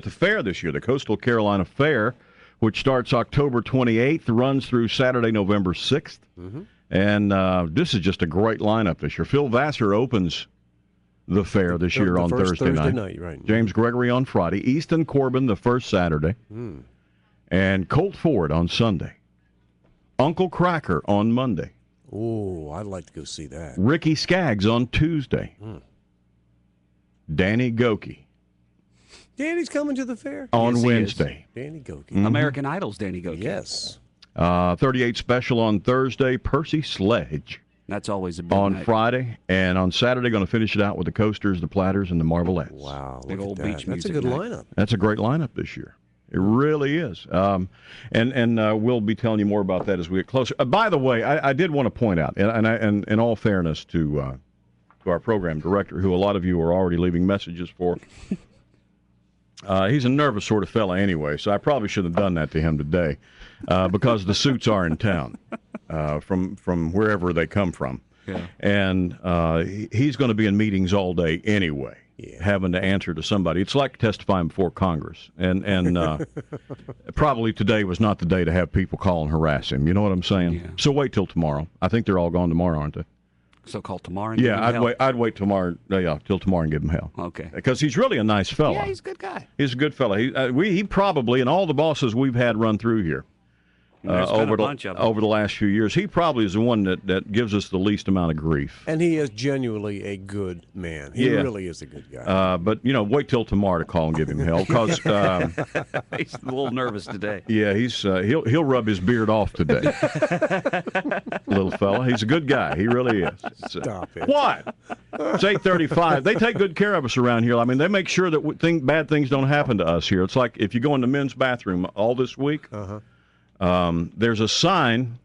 The fair this year, the Coastal Carolina Fair, which starts October 28th, runs through Saturday, November 6th. Mm-hmm. And this is just a great lineup this year. Phil Vassar opens the fair this year on Thursday night. Right. James Gregory on Friday. Easton Corbin the first Saturday. And Colt Ford on Sunday. Uncle Cracker on Monday. Oh, I'd like to go see that. Ricky Skaggs on Tuesday. Danny Gokey. Danny's coming to the fair? On Wednesday. Danny Gokey. Mm-hmm. American Idol's Danny Gokey. Yes. 38 Special on Thursday. Percy Sledge. That's always a big on night. Friday. And on Saturday, going to finish it out with the Coasters, the Platters, and the Marvelettes. Wow. Big old that. beach That's a music good night. lineup. That's a great lineup this year. It really is. And we'll be telling you more about that as we get closer. By the way, I did want to point out, and in all fairness to our program director, who a lot of you are already leaving messages for, he's a nervous sort of fella anyway, so I probably should have done that to him today because the suits are in town from wherever they come from. Yeah. And he's going to be in meetings all day anyway. Yeah. Having to answer to somebody. It's like testifying before Congress. And probably today was not the day to have people call and harass him. You know what I'm saying? Yeah. So wait till tomorrow. I think they're all gone tomorrow, aren't they? So-called tomorrow? And Yeah, I'd wait tomorrow. Till tomorrow and give him hell. Okay. Because he's really a nice fella. Yeah, he's a good guy. He's a good fella. He probably, and all the bosses we've had run through here, over the last few years, he probably is the one that gives us the least amount of grief. And he is genuinely a good man. He really is a good guy. But wait till tomorrow to call and give him hell, because He's a little nervous today. yeah, he'll rub his beard off today. Little fella, he's a good guy. He really is. Stop it. What? It's 8:35. They take good care of us around here. I mean, they make sure that bad things don't happen to us here. It's like if you go in the men's bathroom all this week. There's a sign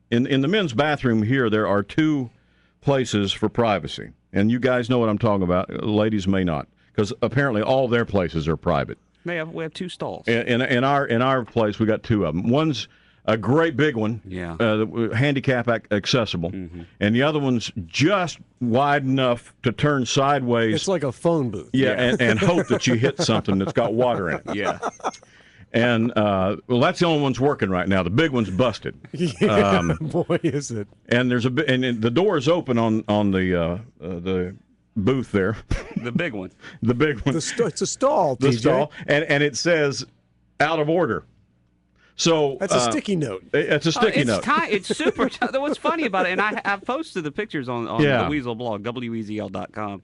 in the men's bathroom here. There are two places for privacy, and you guys know what I'm talking about. Ladies may not, because apparently all their places are private. We have two stalls. In our place, we got two of them. One's a great big one, handicap accessible, and the other one's just wide enough to turn sideways. It's like a phone booth. Yeah. And hope that you hit something that's got water in it. Yeah. And, that's the only one's working right now. The big one's busted. Yeah, boy, is it. And and the door is open on the booth there. The big one. The big one. It's a stall, The TJ. stall. And it says, out of order. So that's a sticky note. It's a sticky note. It's super. What's funny about it, and I posted the pictures on the Weasel blog, WEZL.com,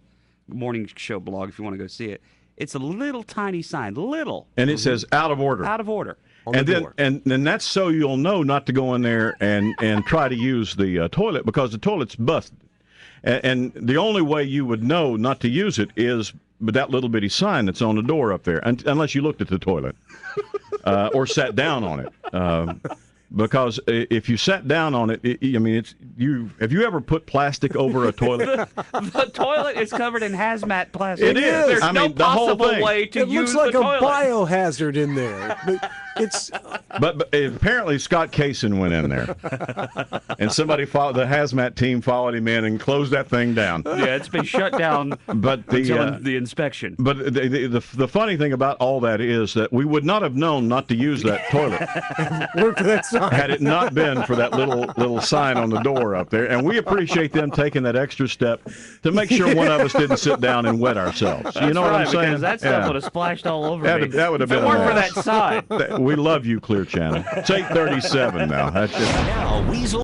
morning show blog, if you want to go see it. It's a little tiny sign, and it says out of order. Out of order. And then that's so you'll know not to go in there and try to use the toilet, because the toilet's busted. And the only way you would know not to use it is with that little bitty sign that's on the door up there, unless you looked at the toilet or sat down on it. Because if you sat down on it, have you ever put plastic over a toilet? The toilet is covered in hazmat plastic. It is. There's no possible way to use the toilet. It looks like a biohazard in there. But apparently Scott Kaysen went in there, and the hazmat team followed him in and closed that thing down. Yeah, it's been shut down. But until the inspection. But the funny thing about all that is that we would not have known not to use that toilet had it not been for that little sign on the door up there. And we appreciate them taking that extra step to make sure one of us didn't sit down and wet ourselves. You know what I'm saying? Because that stuff would have splashed all over me. That would have been. If it weren't for that sign. We love you, Clear Channel. It's 8:37 now. That's just. Now, Weasel.